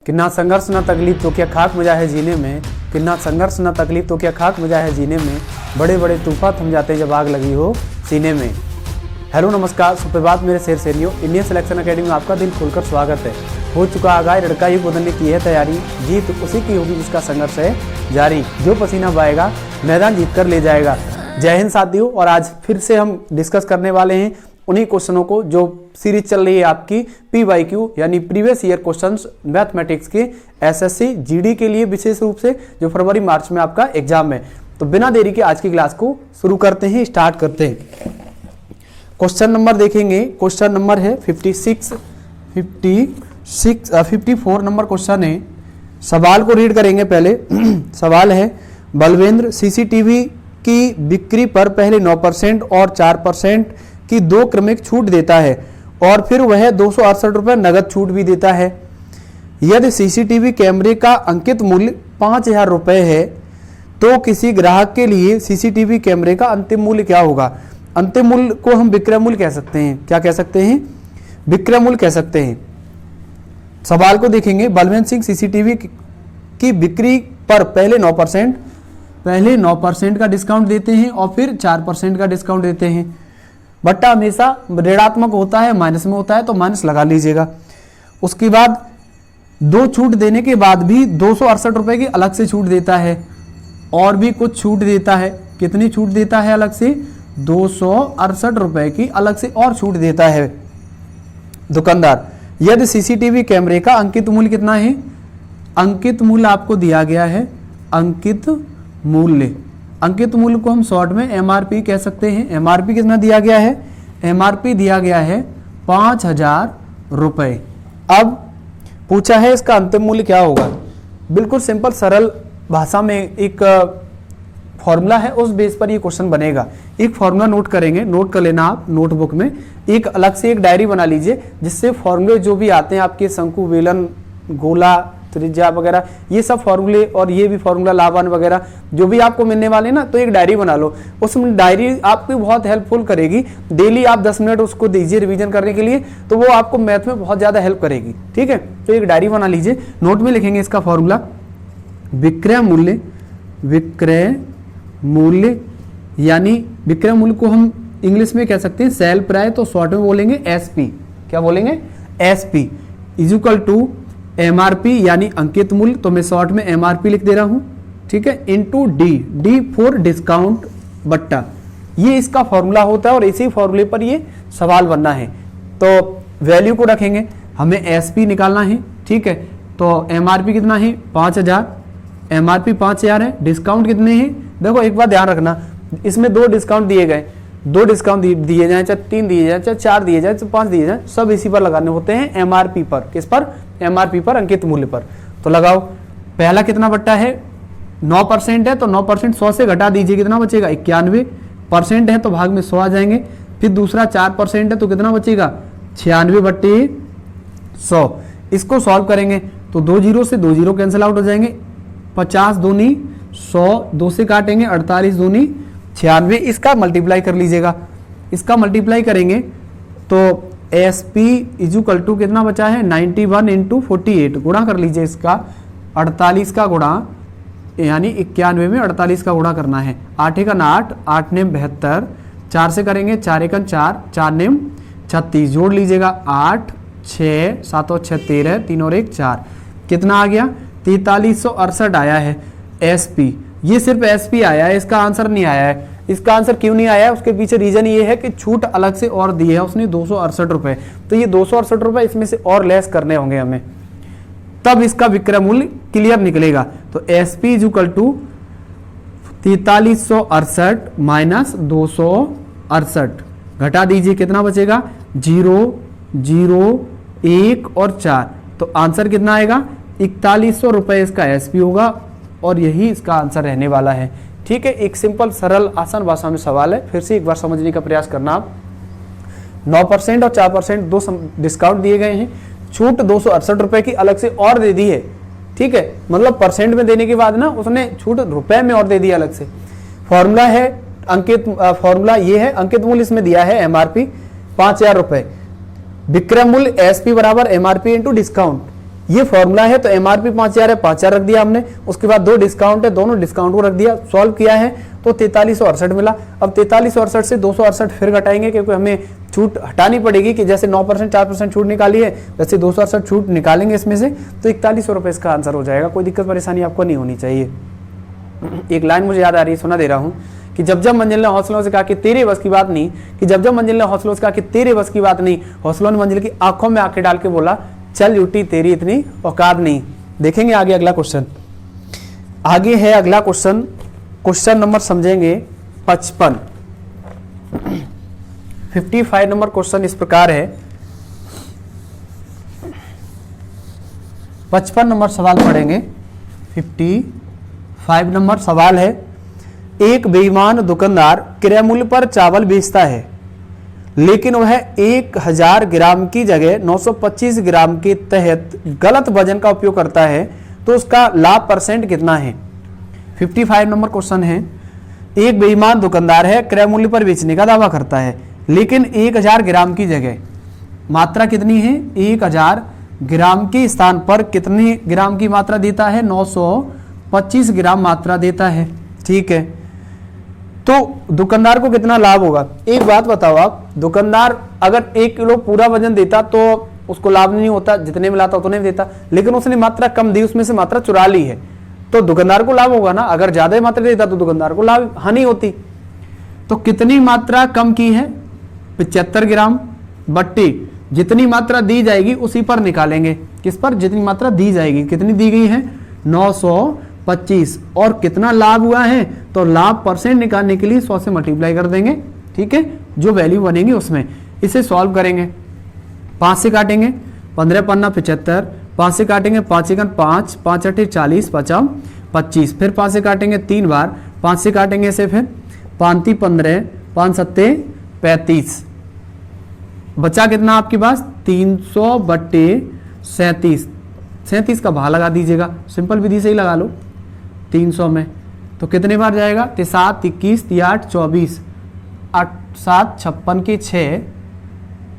कितना संघर्ष ना तकलीफ तो क्या खाक मजा है जीने में, कितना संघर्ष ना तकलीफ तो क्या खाक मजा है जीने में, बड़े बड़े तूफान थम जाते हैं जब आग लगी हो सीने में। हेलो नमस्कार, सुप्रभात मेरे शेर शेरियों। इंडियन सिलेक्शन अकेडमी में आपका दिल खोलकर स्वागत है। हो चुका आगाह, लड़का ही बदलने की है तैयारी, जीत उसी की होगी जिसका संघर्ष है जारी, जो पसीना बहाएगा मैदान जीत कर ले जाएगा। जय हिंद साथियों। और आज फिर से हम डिस्कस करने वाले हैं उन्हीं क्वेश्चनों को जो सीरीज चल रही है आपकी PYQ यानी प्रीवियस ईयर क्वेश्चंस मैथमेटिक्स के SSC GD के लिए, विशेष रूप से जो फरवरी मार्च में आपका एग्जाम है। तो बिना देरी के आज की क्लास को शुरू करते हैं, स्टार्ट करते हैं। क्वेश्चन नंबर देखेंगे, क्वेश्चन नंबर है 54 नंबर क्वेश्चन है। सवाल को रीड करेंगे पहले। सवाल है, बलवेंद्र CCTV की बिक्री पर पहले 9% और 4% की दो क्रमिक छूट देता है और फिर वह 268 रुपये नगद छूट भी देता है। यदि CCTV कैमरे का अंकित मूल्य 5000 रुपये है तो किसी ग्राहक के लिए CCTV कैमरे का अंतिम मूल्य क्या होगा? अंतिम मूल्य को हम विक्रय मूल्य कह सकते हैं। क्या कह सकते हैं? विक्रय मूल्य कह सकते हैं। सवाल को देखेंगे, बलवंत सिंह CCTV की बिक्री पर पहले 9% का डिस्काउंट देते हैं और फिर 4% का डिस्काउंट देते हैं। बट्टा हमेशा ऋणात्मक होता है, माइनस में होता है तो माइनस लगा लीजिएगा। उसके बाद दो छूट देने के बाद भी 268 रुपये की अलग से छूट देता है और भी कुछ छूट देता है। कितनी छूट देता है अलग से? 268 रुपये की अलग से और छूट देता है दुकानदार। यदि CCTV कैमरे का अंकित मूल्य कितना है? अंकित मूल्य आपको दिया गया है। अंकित मूल्य को हम शॉर्ट में MRP कह सकते हैं। MRP कितना दिया गया है? MRP दिया गया है 5000 रुपये। अब पूछा है इसका अंतिम मूल्य क्या होगा। बिल्कुल सिंपल सरल भाषा में एक फॉर्मूला है, उस बेस पर ये क्वेश्चन बनेगा। एक फॉर्मूला नोट करेंगे, नोट कर लेना आप नोटबुक में। एक अलग से एक डायरी बना लीजिए जिससे फॉर्मूले जो भी आते हैं आपके, शंकु, बेलन, गोला, त्रिज्या वगैरह, ये सब फॉर्मूले और ये भी फॉर्मूला लाभान वगैरह जो भी आपको मिलने वाले ना, तो एक डायरी बना लो। उसमें डायरी आपकी बहुत हेल्पफुल करेगी। डेली आप 10 मिनट उसको दीजिए रिवीजन करने के लिए, तो वो आपको मैथ में बहुत ज़्यादा हेल्प करेगी। ठीक है, तो एक डायरी बना लीजिए, नोट में लिखेंगे इसका फॉर्मूला। विक्रय मूल्य यानी विक्रय मूल्य को हम इंग्लिश में कह सकते हैं सेल प्राइस, तो शॉर्ट में बोलेंगे SP। क्या बोलेंगे? SP is equal to MRP यानी अंकित मूल्य, तो मैं शॉर्ट में MRP लिख दे रहा हूं। ठीक है, इनटू D फॉर डिस्काउंट बट्टा, ये इसका फॉर्मूला होता है और इसी फॉर्मूले पर ये सवाल बनना है। तो वैल्यू को रखेंगे, हमें SP निकालना है। ठीक है, तो MRP कितना है? 5000। MRP 5000 है। डिस्काउंट कितने हैं? देखो एक बात ध्यान रखना, इसमें दो डिस्काउंट दिए गए, दो डिस्काउंट दिए जाए, चाहे 3 दिए जाए, चाहे 4 दिए जाए, चाहे 5 दिए जाए, सब इसी पर लगाने होते हैं MRP पर। किस पर? MRP पर, अंकित मूल्य पर। तो लगाओ, पहला कितना बट्टा है? 9% है तो 9% 100 से घटा दीजिए, कितना बचेगा? 91% है तो भाग में 100 आ जाएंगे। फिर दूसरा 4% है तो कितना बचेगा? 96/100। इसको सॉल्व करेंगे तो 2 जीरो से 2 जीरो कैंसिल आउट हो जाएंगे। 50 दूनी 100, 2 से काटेंगे 48 दूनी 96। इसका मल्टीप्लाई कर लीजिएगा। इसका मल्टीप्लाई करेंगे तो SP इज इक्वल टू कितना बचा है? 91 × 48 गुणा कर लीजिए इसका। 48 का गुणा यानी 91 में 48 का गुणा करना है। 8 × 8, 8 × 72, 4 से करेंगे 4 × 4, 4 × 36, जोड़ लीजिएगा 8, 6, 7 और 6 13, 3 और 1 4, कितना आ गया? 4368 आया है SP। ये सिर्फ SP आया है, इसका आंसर नहीं आया है। इसका आंसर क्यों नहीं आया है? उसके पीछे रीजन ये है कि छूट अलग से और दी है उसने 268 रुपये, तो ये 268 रुपये इसमें से और लेस करने होंगे हमें, तब इसका विक्रय मूल्य क्लियर निकलेगा। तो SP is equal to 4368 minus 268, घटा दीजिए, कितना बचेगा? 0, 0, 1 और 4, तो आंसर कितना आएगा? 4100 रुपये इसका SP होगा और यही इसका आंसर रहने वाला है। ठीक है, एक सिंपल सरल आसान भाषा में सवाल है, फिर से एक बार समझने का प्रयास करना आप। 9% और 4% दो डिस्काउंट दिए गए हैं, छूट 268 रुपये की अलग से और दे दी है। ठीक है, मतलब परसेंट में देने के बाद ना उसने छूट रुपए में और दे दी अलग से। फॉर्मूला है अंकित, फॉर्मूला ये है, अंकित मूल्य इसमें दिया है MRP 5000 रुपये, विक्रय मूल्य SP बराबर MRP इंटू डिस्काउंट। ये फॉर्मूला है, तो एमआरपी 5000 है, 5000 रख दिया हमने, उसके बाद 2 डिस्काउंट है, दोनों डिस्काउंट को रख दिया, सॉल्व किया है तो 4368 मिला। अब 4368 से 268 फिर घटाएंगे क्योंकि हमें छूट हटानी पड़ेगी, कि जैसे 9% 4% छूट निकाली है वैसे 268 छूट निकालेंगे इसमें से, तो 4100 रुपये इसका आंसर हो जाएगा। कोई दिक्कत परेशानी आपको नहीं होनी चाहिए। एक लाइन मुझे याद आ रही है, सुना दे रहा हूँ कि जब जब मंजिल ने हौसलों से कहा कि तेरे बस की बात नहीं, कि जब जब मंजिल ने हौसलों से कहा कि तेरे बस की बात नहीं, हौसलों ने मंजिल की आंखों में आंखें डाल के बोला चल यूटी तेरी इतनी औकात नहीं। देखेंगे आगे अगला क्वेश्चन। आगे है अगला क्वेश्चन, क्वेश्चन नंबर समझेंगे 55। 55 नंबर क्वेश्चन इस प्रकार है, 55 नंबर सवाल पढ़ेंगे। 55 नंबर सवाल है, एक बेईमान दुकानदार क्रय मूल्य पर चावल बेचता है, लेकिन वह 1000 ग्राम की जगह 925 ग्राम के तहत गलत वजन का उपयोग करता है, तो उसका लाभ परसेंट कितना है। 55 नंबर क्वेश्चन है, एक बेईमान दुकानदार है, क्रय मूल्य पर बेचने का दावा करता है, लेकिन 1000 ग्राम की जगह मात्रा कितनी है, 1000 ग्राम के स्थान पर कितनी ग्राम की मात्रा देता है, 925 ग्राम मात्रा देता है। ठीक है, तो दुकानदार को कितना लाभ होगा। एक बात बताओ आप, दुकानदार अगर 1 किलो पूरा वजन देता तो उसको लाभ नहीं होता, जितने में लाता उतने में देता, लेकिन उसने मात्रा कम दी, उसमें से मात्रा चुरा ली है, तो दुकानदार को लाभ होगा ना। अगर ज्यादा मात्रा देता तो दुकानदार को लाभ हानि होती। तो कितनी मात्रा कम की है, 75 ग्राम बट्टी जितनी मात्रा दी जाएगी उसी पर निकालेंगे। किस पर, जितनी मात्रा दी जाएगी। कितनी दी गई है, 925, और कितना लाभ हुआ है, तो लाभ परसेंट निकालने के लिए 100 से मल्टीप्लाई कर देंगे। ठीक है, जो वैल्यू बनेगी उसमें इसे सॉल्व करेंगे। 5 से काटेंगे, 15 पन्ना 75, 5 से काटेंगे 5 एकन 5, 5 अठे 40, 5 25, फिर 5 से काटेंगे 3 बार, 5 से काटेंगे इसे, फिर 5 × 15, 5 × 7 35, बचा कितना आपके पास 300/37, 37 का भाग लगा दीजिएगा, सिंपल विधि से ही लगा लो 300 में, तो कितने बार जाएगा, 7 21 8 24, 8 7 56 के 6,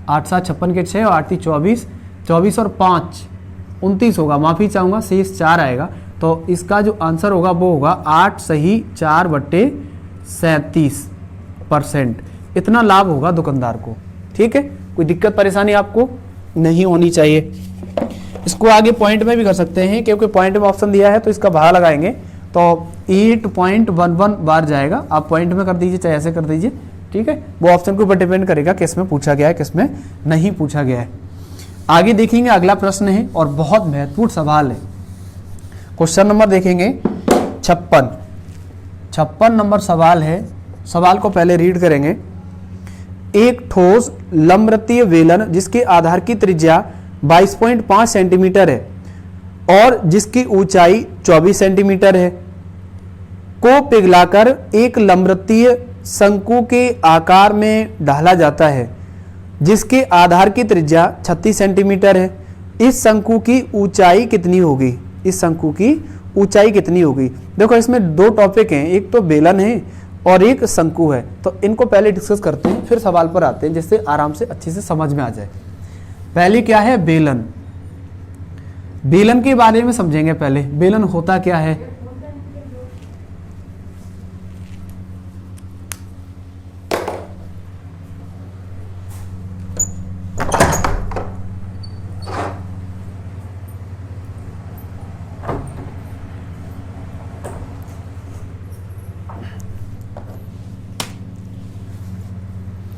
8 7 56 के 6 और 8 24, 24 और 5 29 होगा, माफी चाहूंगा शेष 4 आएगा। तो इसका जो आंसर होगा वो होगा 8 सही 4/37%। इतना लाभ होगा दुकानदार को। ठीक है, कोई दिक्कत परेशानी आपको नहीं होनी चाहिए। इसको आगे पॉइंट में भी कर सकते हैं, क्योंकि पॉइंट में ऑप्शन दिया है तो इसका भाग लगाएंगे तो 8.11 बार जाएगा। आप पॉइंट में कर दीजिए चाहे ऐसे कर दीजिए। ठीक है, वो ऑप्शन के ऊपर डिपेंड करेगा किस में पूछा गया है किस में नहीं पूछा गया है। आगे देखेंगे अगला प्रश्न है और बहुत महत्वपूर्ण सवाल है। क्वेश्चन नंबर देखेंगे 56 नंबर सवाल है। सवाल को पहले रीड करेंगे। एक ठोस लम्बवृत्तीय बेलन जिसके आधार की त्रिज्या 22.5 सेंटीमीटर है और जिसकी ऊंचाई 24 सेंटीमीटर है को पिघलाकर एक लम्बवृत्तीय शंकु के आकार में ढाला जाता है जिसके आधार की त्रिज्या 36 सेंटीमीटर है। इस शंकु की ऊंचाई कितनी होगी, इस शंकु की ऊंचाई कितनी होगी। देखो इसमें दो टॉपिक हैं, एक तो बेलन है और एक शंकु है, तो इनको पहले डिस्कस करते हैं फिर सवाल पर आते हैं जिससे आराम से अच्छे से समझ में आ जाए। पहले क्या है बेलन, बेलन के बारे में समझेंगे। पहले बेलन होता क्या है।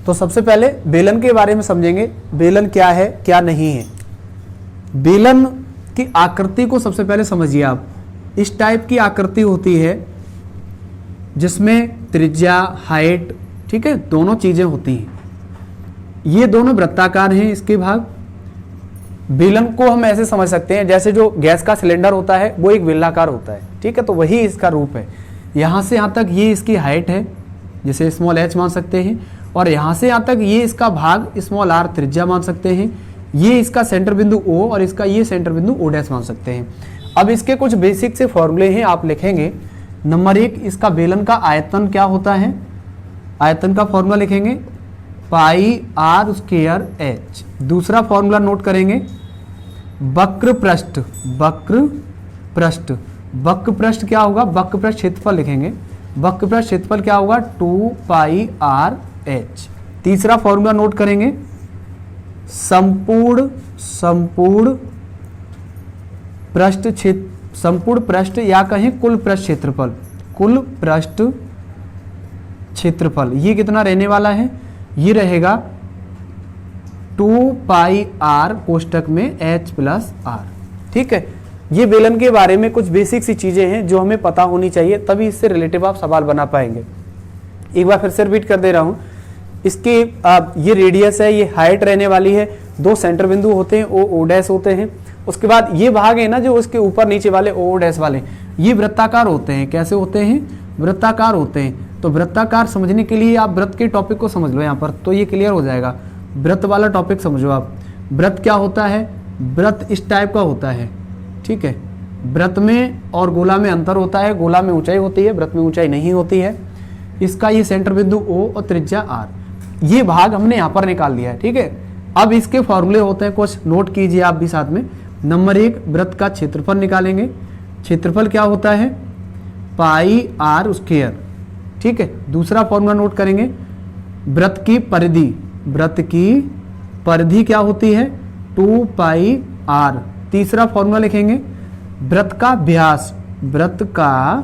तो सबसे पहले बेलन के बारे में समझेंगे, बेलन क्या है क्या नहीं है। बेलन की आकृति को सबसे पहले समझिए आप। इस टाइप की आकृति होती है जिसमें त्रिज्या हाइट, ठीक है, दोनों चीजें होती हैं। ये दोनों वृत्ताकार हैं इसके भाग। बेलन को हम ऐसे समझ सकते हैं जैसे जो गैस का सिलेंडर होता है वो एक बेलनाकार होता है, ठीक है, तो वही इसका रूप है। यहां से यहां तक ये इसकी हाइट है जिसे स्मॉल h मान सकते हैं, और यहां से यहां तक ये इसका भाग स्मॉल r त्रिज्या मान सकते हैं। ये इसका सेंटर बिंदु O और इसका ये सेंटर बिंदु O' मान सकते हैं। अब इसके कुछ बेसिक से फॉर्मूले हैं, आप लिखेंगे। नंबर 1, इसका बेलन का आयतन क्या होता है, आयतन का फॉर्मूला लिखेंगे पाई r² h। दूसरा फॉर्मूला नोट करेंगे वक्र पृष्ठ, वक्र पृष्ठ, वक्र पृष्ठ क्या होगा, वक्र पृष्ठ क्षेत्रफल लिखेंगे, वक्र पृष्ठ क्षेत्रफल क्या होगा 2 पाई आर एच। तीसरा फॉर्मूला नोट करेंगे, संपूर्ण पृष्ठ क्षेत्र, संपूर्ण पृष्ठ या कहें कुल पृष्ठ क्षेत्रफल, कुल पृष्ठ क्षेत्रफल ये कितना रहने वाला है, ये रहेगा 2 पाई आर कोष्टक में h प्लस आर। ठीक है, ये बेलन के बारे में कुछ बेसिक सी चीजें हैं जो हमें पता होनी चाहिए, तभी इससे रिलेटिव आप सवाल बना पाएंगे। एक बार फिर से रिपीट कर दे रहा हूं, इसके ये रेडियस है, ये हाइट रहने वाली है, दो सेंटर बिंदु होते हैं ओ डैश होते हैं, उसके बाद ये भाग है ना जो उसके ऊपर नीचे वाले ओ डैश वाले, ये वृत्ताकार होते हैं। कैसे होते हैं, वृत्ताकार होते हैं। तो वृत्ताकार समझने के लिए आप वृत्त के टॉपिक को समझ लो यहाँ पर, तो ये क्लियर हो जाएगा। वृत्त वाला टॉपिक समझो आप। वृत्त क्या होता है, वृत्त इस टाइप का होता है। ठीक है, वृत्त में और गोला में अंतर होता है, गोला में ऊंचाई होती है, वृत्त में ऊंचाई नहीं होती है। इसका ये सेंटर बिंदु ओ और त्रिज्या आर, ये भाग हमने यहाँ पर निकाल लिया है। ठीक है, अब इसके फॉर्मूले होते हैं कुछ, नोट कीजिए आप भी साथ में। नंबर 1, वृत्त का क्षेत्रफल निकालेंगे। क्षेत्रफल क्या होता है, पाई आर स्क्वायर। ठीक है, दूसरा फॉर्मूला नोट करेंगे, वृत्त की परिधि, वृत्त की परिधि क्या होती है 2 पाई आर। तीसरा फॉर्मूला लिखेंगे, वृत्त का व्यास, वृत्त का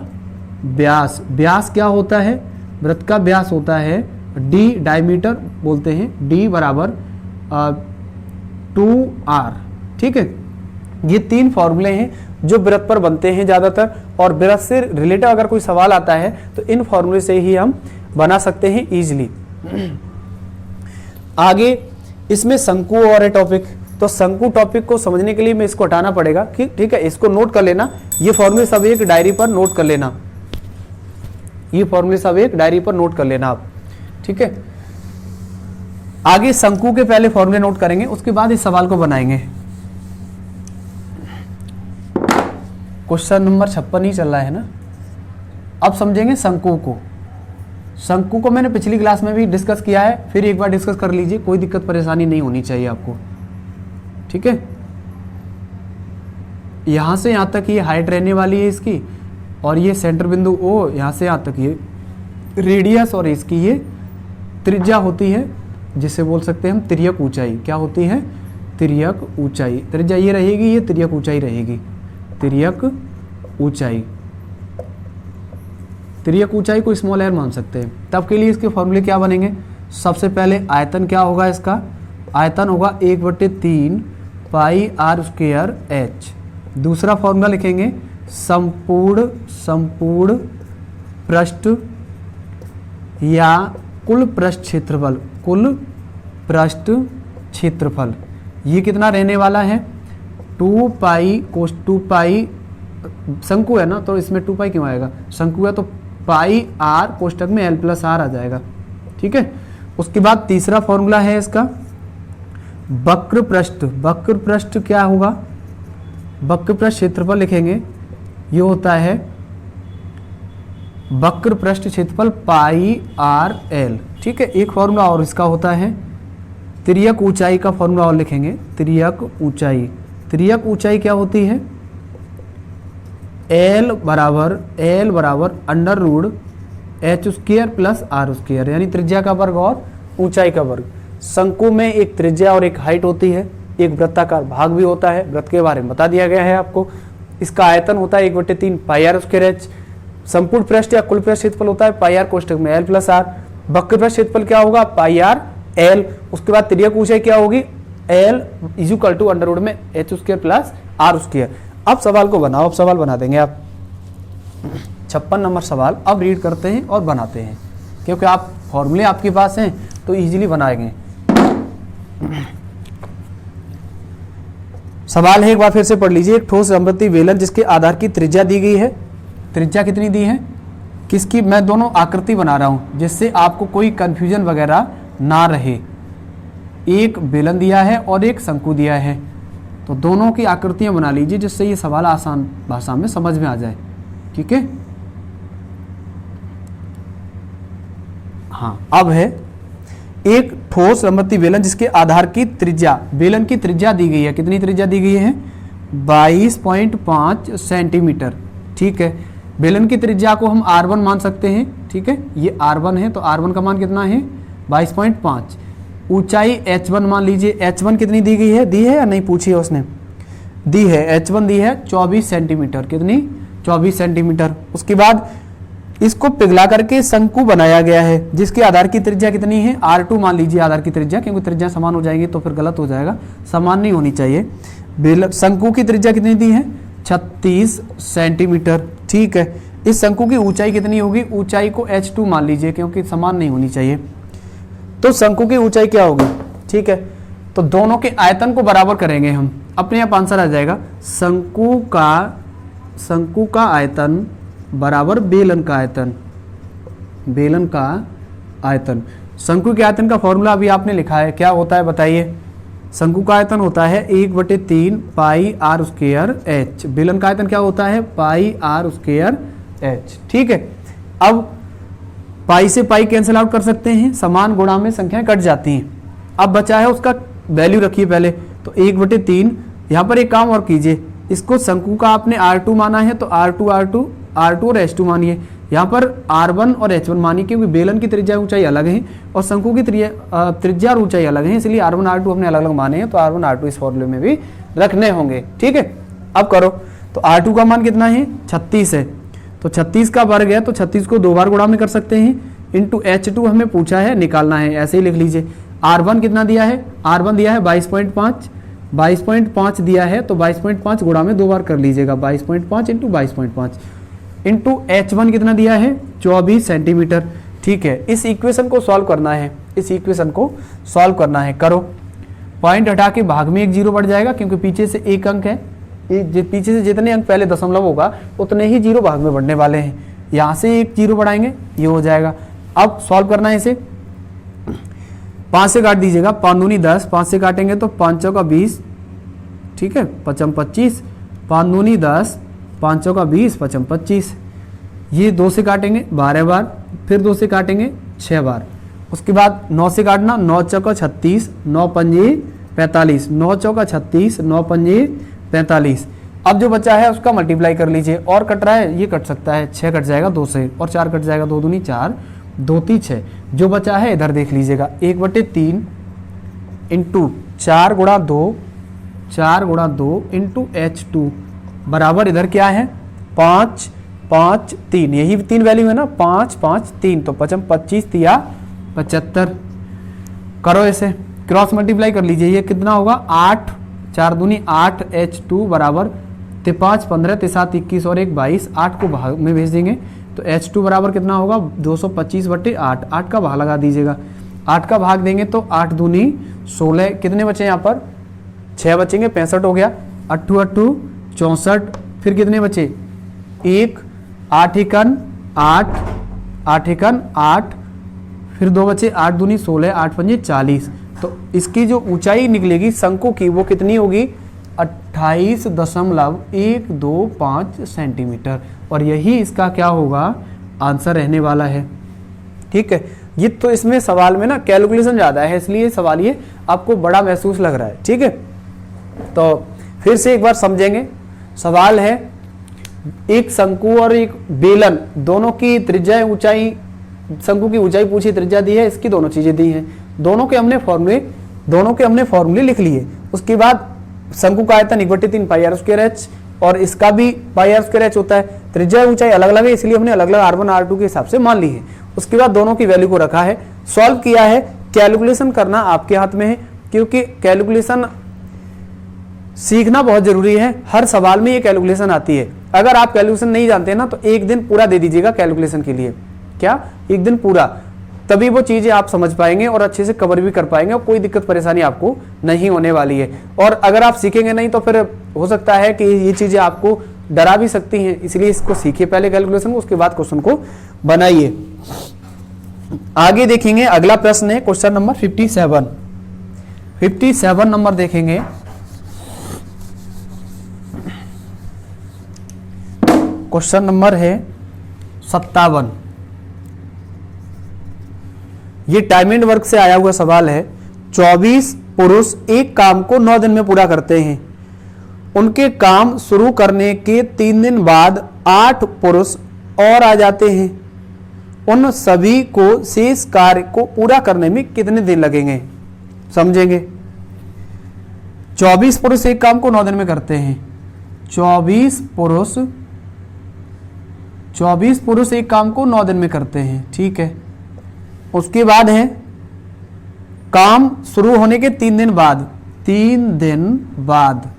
व्यास, व्यास क्या होता है, वृत्त का व्यास होता है डी, डायमीटर बोलते हैं, डी बराबर 2r। ठीक है, ये 3 फॉर्मूले हैं जो वृत्त पर बनते हैं ज़्यादातर, और वृत्त से रिलेटेड अगर कोई सवाल आता है तो इन फॉर्मूले से ही हम बना सकते हैं इजीली। आगे इसमें शंकु और है टॉपिक, तो शंकु टॉपिक को समझने के लिए मैं इसको हटाना पड़ेगा कि ठीक है, इसको नोट कर लेना, ये फॉर्मूले सब एक डायरी पर नोट कर लेना, ये फॉर्मूले सब एक डायरी पर नोट कर लेना आप। ठीक है, आगे शंकु के पहले फॉर्मूले नोट करेंगे, उसके बाद इस सवाल को बनाएंगे। क्वेश्चन नंबर 56 ही चल रहा है ना। अब समझेंगे शंकु को। शंकु को मैंने पिछली क्लास में भी डिस्कस किया है, फिर एक बार डिस्कस कर लीजिए, कोई दिक्कत परेशानी नहीं होनी चाहिए आपको। ठीक है, यहां से यहां तक ये हाइट रहने वाली है इसकी, और ये सेंटर बिंदु ओ, यहां से यहां तक ये रेडियस, और इसकी ये त्रिज्या होती है, जिसे बोल सकते हैं हम तिर्यक ऊंचाई। क्या होती है, तिर्यक ऊंचाई। त्रिज्या ये रहेगी, ये तिर्यक ऊंचाई रहेगी, तिर्यक ऊंचाई। तिर्यक ऊंचाई को स्मॉल एयर मान सकते हैं। तब के लिए इसके फॉर्मूले क्या बनेंगे, सबसे पहले आयतन क्या होगा इसका, आयतन होगा 1/3 पाई आर स्क्वायर एच। दूसरा फॉर्मूला लिखेंगे, संपूर्ण पृष्ठ या कुल पृष्ठ क्षेत्रफल, कुल पृष्ठ क्षेत्रफल ये कितना रहने वाला है 2 पाई कोस 2 पाई, शंकु है ना तो इसमें 2 पाई क्यों आएगा, शंकु है तो पाई आर कोष्टक में l प्लस आर आ जाएगा। ठीक है, उसके बाद तीसरा फॉर्मूला है इसका वक्र पृष्ठ। वक्र पृष्ठ क्या होगा, वक्र पृष्ठ क्षेत्रफल लिखेंगे, ये होता है वक्र पृष्ठ क्षेत्रफल पाई आर एल। ठीक है, एक फॉर्मूला और इसका होता है तिर्यक ऊंचाई का फॉर्मूला और लिखेंगे, तिर्यक ऊंचाई। तिर्यक ऊंचाई क्या होती है, L बराबर under root H square plus R square, यानी त्रिज्या का वर्ग और ऊंचाई का वर्ग। शंकु में एक त्रिज्या और एक हाइट होती है, एक वृत्ताकार भाग भी होता है, वृत्त के बारे में बता दिया गया है आपको। इसका आयतन होता है 1/3 पाई आर स्क्वायर एच। संपूर्ण पृष्ठ या कुल पृष्ठ क्षेत्रफल होता है पाई आर कोष्टक में l प्लस आर। वक्र पृष्ठ क्षेत्रफल क्या होगा पाई आर एल। उसके बाद तिर्यक ऊंचाई क्या होगी l equal to under root में H square plus R square. अब सवाल को बनाओ, अब सवाल बना देंगे आप। 56 नंबर सवाल अब रीड करते हैं और बनाते हैं, क्योंकि आप फॉर्मूले आपके पास हैं तो इजीली बनाएंगे। सवाल है, एक बार फिर से पढ़ लीजिए। एक ठोस समवर्ती बेलन जिसके आधार की त्रिज्या दी गई है, त्रिज्या कितनी दी है किसकी, मैं दोनों आकृति बना रहा हूं जिससे आपको कोई कंफ्यूजन वगैरह ना रहे। एक बेलन दिया है और एक शंकु दिया है, तो दोनों की आकृतियां बना लीजिए जिससे ये सवाल आसान भाषा में समझ में आ जाए। ठीक है, हाँ अब है एक ठोस लंबवती बेलन जिसके आधार की त्रिज्या, बेलन की त्रिज्या दी गई है, कितनी त्रिज्या दी गई है? 22.5 सेंटीमीटर। ठीक है, बेलन की त्रिज्या को हम R1 मान सकते हैं। ठीक है, ये R1 है तो R1 का मान कितना है? 22.5। ऊंचाई H1 मान लीजिए, H1 कितनी दी गई है? दी है या नहीं पूछी है उसने? दी है, H1 दी है 24 सेंटीमीटर। कितनी? 24 सेंटीमीटर। उसके बाद इसको पिघला करके शंकु बनाया गया है जिसके आधार की त्रिज्या कितनी है? R2 मान लीजिए आधार की त्रिज्या, क्योंकि त्रिज्या समान हो जाएगी तो फिर गलत हो जाएगा, समान नहीं होनी चाहिए। शंकु की त्रिज्या कितनी दी है? 36 सेंटीमीटर। ठीक है, इस शंकु की ऊंचाई कितनी होगी? ऊंचाई को H2 मान लीजिए क्योंकि समान नहीं होनी चाहिए। तो शंकु की ऊंचाई क्या होगी? ठीक है, तो दोनों के आयतन को बराबर करेंगे हम, अपने आप आंसर आ जाएगा। शंकु का आयतन बराबर बेलन का आयतन, बेलन का आयतन। शंकु के आयतन का फॉर्मूला अभी आपने लिखा है, क्या होता है बताइए? शंकु का आयतन होता है 1/3 पाई आर स्क्वायर एच। बेलन का आयतन क्या होता है? पाई आर स्क्वायर एच। ठीक है, अब पाई से पाई कैंसिल आउट कर सकते हैं, समान गुणा में संख्याएं कट जाती हैं। अब बचा है उसका वैल्यू रखिए पहले, तो 1/3। यहाँ पर एक काम और कीजिए, इसको शंकु का आपने R2 माना है तो R2 और H2 मानिए। यहाँ पर R1 और H1 मानिए क्योंकि बेलन की त्रिज्या ऊंचाई अलग है और शंकु की त्रिज्या और ऊंचाई अलग है, इसलिए R1 R2 हमने अलग अलग माने हैं, तो R1 R2 इस फॉर्मूले में भी रखने होंगे। ठीक है, अब करो, तो R2 का मान कितना है? 36 है, तो 36 का वर्ग है तो 36 को 2 बार गुणा में कर सकते हैं, इंटू H2 हमें पूछा है निकालना है, ऐसे ही लिख लीजिए। R1 कितना दिया है? R1 दिया है 22.5, 22.5 दिया है तो 22.5 गुणा में 2 बार कर लीजिएगा, 22.5 इंटू 22.5 इंटू H1 कितना दिया है? 24 सेंटीमीटर। ठीक है, इस इक्वेशन को सॉल्व करना है, इस इक्वेशन को सॉल्व करना है। करो, पॉइंट हटा के भाग में एक जीरो बढ़ जाएगा क्योंकि पीछे से एक अंक है, पीछे से जितने अंक पहले दशमलव होगा उतने ही जीरो भाग में बढ़ने वाले हैं। यहाँ से एक जीरो बढ़ाएंगे, ये हो जाएगा। अब सॉल्व करना है इसे, 5 से काट दीजिएगा, 5 दूनी 10, 5 से काटेंगे तो 5 चौका 20, ठीक है, 5 25, 5 दूनी 10, 5 चौका 20, 5 25। ये 2 से काटेंगे 12 बार, फिर 2 से काटेंगे 6 बार। उसके बाद 9 से काटना, 9 चौका 36, 9 पंजे 45, 9 चौका 36, 9 पंजे 45। अब जो बचा है उसका मल्टीप्लाई कर लीजिए, और कट रहा है, ये कट सकता है, 6 कट जाएगा 2 से और 4 कट जाएगा, 2 दूनी 4, 2 3 6। जो बचा है इधर देख लीजिएगा, 1/3 इंटू 4 गुणा 2, 4 गुणा 2 इंटू H2 बराबर इधर क्या है? 5 5 3, यही 3 वैल्यू है ना, 5 5 3, तो 5 25 या 75। करो ऐसे, क्रॉस मल्टीप्लाई कर लीजिए, ये कितना होगा? 8, 4 दूनी 8, H2 बराबर 5 15, 7 21 और 1 22। 8 को भाग में भेज देंगे तो H2 बराबर कितना होगा? 225/8। 8 का भाग लगा दीजिएगा, 8 का भाग देंगे तो 8 दूनी 16, कितने बचे यहाँ पर? 6 बचेंगे, 65 हो गया, 8 8 64, फिर कितने बचे? 1, 8 एकन 8, 8 एकन 8, फिर 2 बचे, 8 दूनी 16, 8 पंजे 40। तो इसकी जो ऊंचाई निकलेगी शंकु की वो कितनी होगी? 28.125 सेंटीमीटर, और यही इसका क्या होगा? आंसर रहने वाला है। ठीक है, ये तो इसमें सवाल में ना कैलकुलेशन ज़्यादा है, इसलिए सवाल ये आपको बड़ा महसूस लग रहा है। ठीक है, तो फिर से एक बार समझेंगे। सवाल है, एक शंकु और एक बेलन दोनों की त्रिज्या ऊंचाई, शंकु की ऊंचाई पूछी, त्रिज्या दी है, इसकी दोनों चीजें दी हैं, दोनों के हमने फॉर्मूले लिख लिए। उसके बाद शंकु का आयतन 1/3 पाई आर स्क्वायर एच, और इसका भी पाई आर स्क्वायर एच होता है। त्रिज्या ऊंचाई अलग अलग है, इसलिए हमने अलग अलग R1 R2 के हिसाब से मान ली है। उसके बाद दोनों की वैल्यू को रखा है, सॉल्व किया है। कैलकुलेशन करना आपके हाथ में है, क्योंकि कैलकुलेशन सीखना बहुत जरूरी है। हर सवाल में ये कैलकुलेशन आती है। अगर आप कैलकुलेशन नहीं जानते ना तो एक दिन पूरा दे दीजिएगा कैलकुलेशन के लिए। क्या? एक दिन पूरा, तभी वो चीजें आप समझ पाएंगे और अच्छे से कवर भी कर पाएंगे और कोई दिक्कत परेशानी आपको नहीं होने वाली है। और अगर आप सीखेंगे नहीं तो फिर हो सकता है कि ये चीजें आपको डरा भी सकती हैं, इसलिए इसको सीखिए पहले कैलकुलेशन को, उसके बाद क्वेश्चन को बनाइए। आगे देखेंगे, अगला प्रश्न है क्वेश्चन नंबर 57 नंबर देखेंगे। क्वेश्चन नंबर है 57। ये टाइम एंड वर्क से आया हुआ सवाल है। 24 पुरुष एक काम को 9 दिन में पूरा करते हैं। उनके काम शुरू करने के 3 दिन बाद 8 पुरुष और आ जाते हैं। उन सभी को शेष कार्य को पूरा करने में कितने दिन लगेंगे? समझेंगे। 24 पुरुष एक काम को 9 दिन में करते हैं। 24 पुरुष एक काम को 9 दिन में करते हैं, ठीक है। उसके बाद है काम शुरू होने के 3 दिन बाद, 3 दिन बाद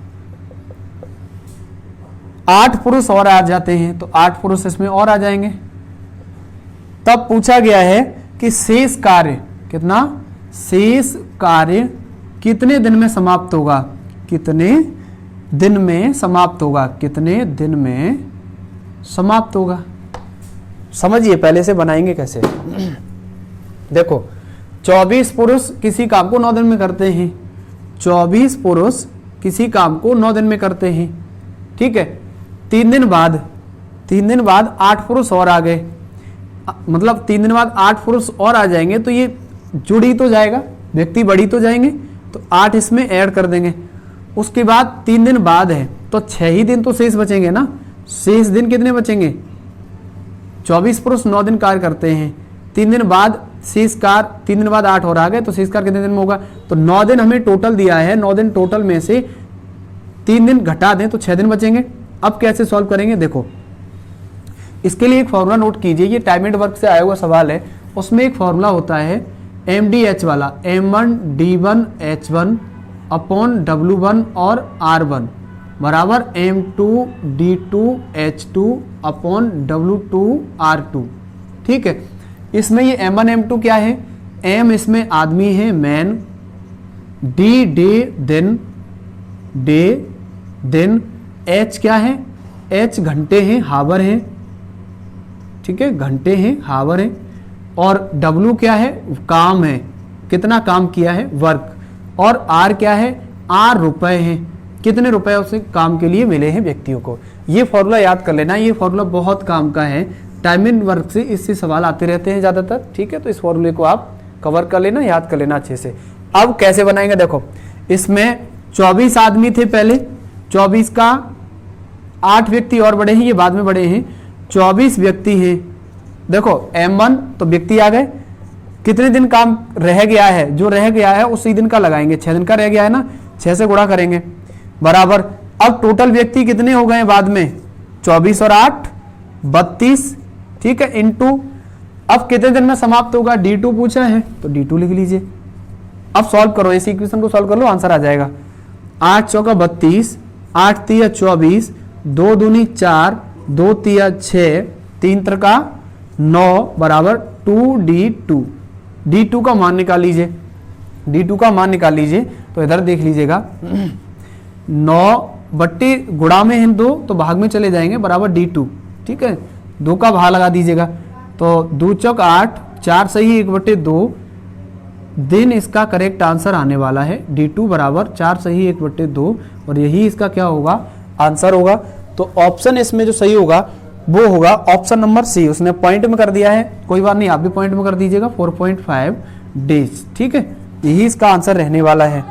8 पुरुष और आ जाते हैं, तो 8 पुरुष इसमें और आ जाएंगे। तब पूछा गया है कि शेष कार्य कितना, शेष कार्य कितने दिन में समाप्त होगा, कितने दिन में समाप्त होगा, कितने दिन में समाप्त होगा। समझिए पहले से बनाएंगे कैसे। देखो 24 पुरुष किसी काम को 9 दिन में करते हैं। 24 पुरुष किसी काम को 9 दिन में करते हैं, ठीक है। 3 दिन बाद 8 पुरुष और आ गए, मतलब 3 दिन बाद 8 पुरुष और आ जाएंगे, तो ये जुड़ी तो जाएगा, व्यक्ति बढ़ी तो जाएंगे, तो 8 इसमें ऐड कर देंगे। उसके बाद 3 दिन बाद है तो 6 ही दिन तो शेष बचेंगे ना। शेष दिन कितने बचेंगे? 24 पुरुष 9 दिन कार्य करते हैं, 3 दिन बाद शेष कार्य, 3 दिन बाद 8 और आ गए, तो शेष कार्य कितने दिन में होगा? तो 9 दिन हमें टोटल दिया है, 9 दिन टोटल में से 3 दिन घटा दें तो 6 दिन बचेंगे। अब कैसे सॉल्व करेंगे? देखो इसके लिए एक फॉर्मूला नोट कीजिए, ये टाइम एंड वर्क से आया हुआ सवाल है। उसमें एक फॉर्मूला होता है MDH वाला, M1D1H1 अपॉन W1 और R1 बराबर M2D2H2 अपॉन W2 R2, ठीक है। इसमें ये M1 M2 क्या है? M इसमें आदमी है, मैन, D दिन, H क्या है? H घंटे हैं, हावर है, ठीक है, घंटे हैं, हावर है, और W क्या है? काम है, कितना काम किया है, वर्क, और R क्या है? R रुपए हैं, कितने रुपए उसे काम के लिए मिले हैं व्यक्तियों को। ये फॉर्मूला याद कर लेना, ये फॉर्मूला बहुत काम का है, टाइम एंड वर्क से इससे सवाल आते रहते हैं ज़्यादातर, ठीक है। तो इस फॉर्मूले को आप कवर कर लेना, याद कर लेना अच्छे से। अब कैसे बनाएंगे? देखो इसमें 24 आदमी थे पहले, 24 का 8 व्यक्ति और बड़े हैं, ये बाद में बड़े हैं, 24 व्यक्ति हैं। देखो M1 तो व्यक्ति आ गए, कितने दिन काम रह गया है, जो रह गया है उसी दिन का लगाएंगे, 6 दिन का रह गया है ना, 6 से गुणा करेंगे बराबर। अब टोटल व्यक्ति कितने हो गए बाद में? 24 और 8 32, ठीक है, इनटू अब कितने दिन में समाप्त होगा? D2 पूछा है तो D2 लिख लीजिए। अब सॉल्व करो, इस इक्वेशन को सॉल्व कर लो, आंसर आ जाएगा। 8 चौका 32, 8 तिया 24, 2 दूनी 4, 2 तिया 6, 3 त्रिका 9 बराबर 2D2। D2 का मान निकाल लीजिए, D2 का मान निकाल लीजिए, तो इधर देख लीजिएगा 9 बट्टे गुणा में हैं 2 तो भाग में चले जाएंगे बराबर D2, ठीक है। 2 का भाग लगा दीजिएगा, तो 2 चौक 8, 4 सही 1/2 दिन इसका करेक्ट आंसर आने वाला है। D2 बराबर 4 सही 1/2 और यही इसका क्या होगा? आंसर होगा। तो ऑप्शन इसमें जो सही होगा वो होगा ऑप्शन नंबर सी। उसने पॉइंट में कर दिया है, कोई बात नहीं, आप भी पॉइंट में कर दीजिएगा, 4.5 डेज, ठीक है। यही इसका आंसर रहने वाला है,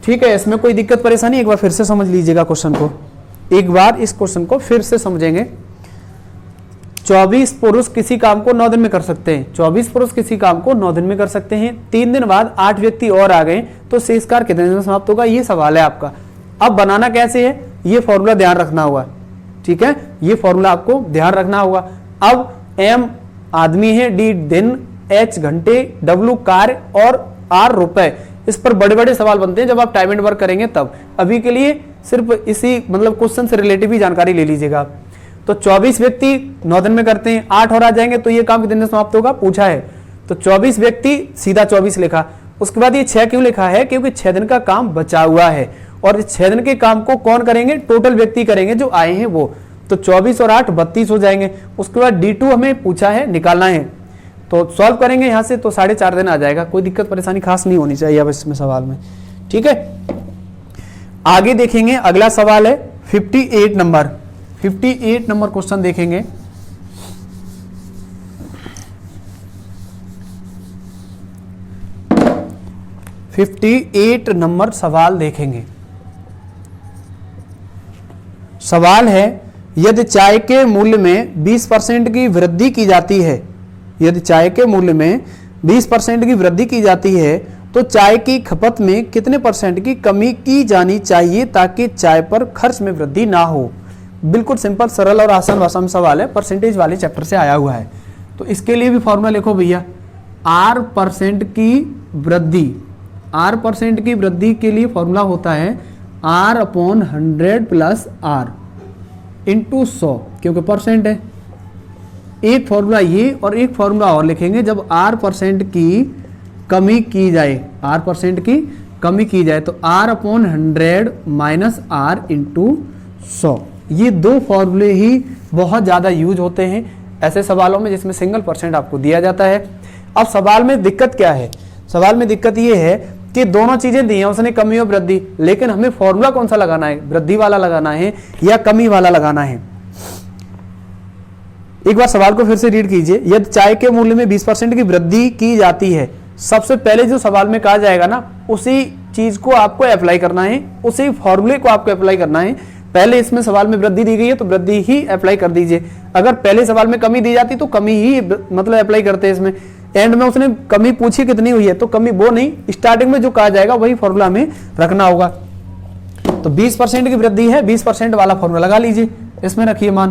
ठीक है। इसमें कोई दिक्कत परेशानी, एक बार फिर से समझ लीजिएगा क्वेश्चन को, एक बार इस क्वेश्चन को फिर से समझेंगे। 24 पुरुष किसी काम को 9 दिन में कर सकते हैं, 24 पुरुष किसी काम को 9 दिन में कर सकते हैं, 3 दिन बाद 8 व्यक्ति और आ गए, तो शेष कार्य कितने दिन में समाप्त होगा? ये सवाल है आपका। अब बनाना कैसे है, ये फॉर्मूला ध्यान रखना होगा, ठीक है, ये फॉर्मूला आपको ध्यान रखना होगा। अब M आदमी है, D दिन, H घंटे, W कार्य और R रुपए, इस पर बड़े बड़े सवाल बनते हैं जब आप टाइम एंड वर्क करेंगे तब। अभी के लिए सिर्फ इसी मतलब क्वेश्चन से रिलेटिव ही जानकारी ले लीजिएगा। तो 24 व्यक्ति 9 दिन में करते हैं, 8 और आ जाएंगे, तो ये काम कितने दिन समाप्त होगा पूछा है। तो 24 व्यक्ति सीधा 24 लिखा, उसके बाद ये 6 क्यों लिखा है? क्योंकि 6 दिन का काम बचा हुआ है, और इस 6 दिन के काम को कौन करेंगे? टोटल व्यक्ति करेंगे जो आए हैं वो। तो 24 और 8 32 हो जाएंगे। उसके बाद D2 हमें पूछा है, निकालना है, तो सॉल्व करेंगे यहाँ से, तो 4.5 दिन आ जाएगा। कोई दिक्कत परेशानी खास नहीं होनी चाहिए अब इसमें सवाल में, ठीक है। आगे देखेंगे, अगला सवाल है 58 नंबर क्वेश्चन देखेंगे। 58 नंबर सवाल देखेंगे। सवाल है, यदि चाय के मूल्य में 20% की वृद्धि की जाती है, यदि चाय के मूल्य में 20% की वृद्धि की जाती है तो चाय की खपत में कितने % की कमी की जानी चाहिए ताकि चाय पर खर्च में वृद्धि ना हो। बिल्कुल सिंपल, सरल और आसान भाषा में सवाल है, परसेंटेज वाले चैप्टर से आया हुआ है। तो इसके लिए भी फॉर्मूला लिखो भैया, R% की वृद्धि, R% की वृद्धि के लिए फॉर्मूला होता है R/100 + R × 100, क्योंकि परसेंट है। एक फॉर्मूला ये और एक फॉर्मूला और लिखेंगे, जब R% की कमी की जाए, R% की कमी की जाए तो R/100 - R × 100। ये दो फॉर्मूले ही बहुत ज़्यादा यूज होते हैं ऐसे सवालों में जिसमें सिंगल % आपको दिया जाता है। अब सवाल में दिक्कत क्या है, सवाल में दिक्कत ये है कि दोनों चीजें दी हैं उसने, कमी और वृद्धि, लेकिन हमें फॉर्मूला कौन सा लगाना है, वृद्धि वाला लगाना है या कमी वाला लगाना है। एक बार सवाल को फिर से रीड कीजिए, यदि चाय के मूल्य में 20% की वृद्धि की जाती है, सबसे पहले जो सवाल में कहा जाएगा ना, उसी चीज को आपको अप्लाई करना है, उसी फॉर्मूले को आपको अप्लाई करना है। पहले इसमें सवाल में वृद्धि दी गई है तो वृद्धि ही अप्लाई कर दीजिए। अगर पहले सवाल में कमी दी जाती तो कमी ही मतलब अप्लाई करते हैं इसमें। एंड में उसने कमी पूछी कितनी हुई है तो कमी वो नहीं, स्टार्टिंग में जो कहा जाएगा वही फॉर्मूला में रखना होगा। तो 20% की वृद्धि है, 20% वाला फॉर्मूला लगा लीजिए, इसमें रखिए मान।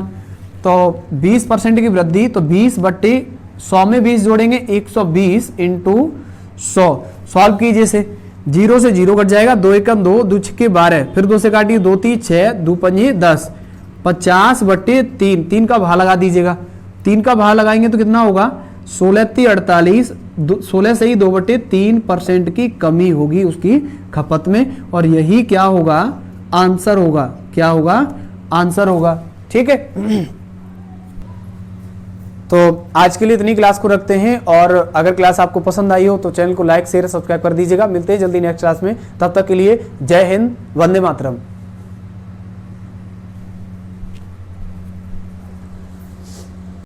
तो 20% की वृद्धि, तो 20/100 में 20 जोड़ेंगे, 120 × 100। सॉल्व कीजिए से, 0 से 0 कट जाएगा, 2 × 2, 2 × 12, फिर 2 से काटिए, 2 × 3 = 6, 2 × 10, 50/3, 3 का भाग लगा दीजिएगा। 3 का भाग लगाएंगे तो कितना होगा, 16 × 3 = 48, 16 से ही 2/3% की कमी होगी उसकी खपत में, और यही क्या होगा, आंसर होगा। क्या होगा, आंसर होगा। ठीक है। तो आज के लिए इतनी क्लास को रखते हैं, और अगर क्लास आपको पसंद आई हो तो चैनल को लाइक शेयर सब्सक्राइब कर दीजिएगा। मिलते हैं जल्दी नेक्स्ट क्लास में, तब तक के लिए जय हिंद, वंदे मातरम।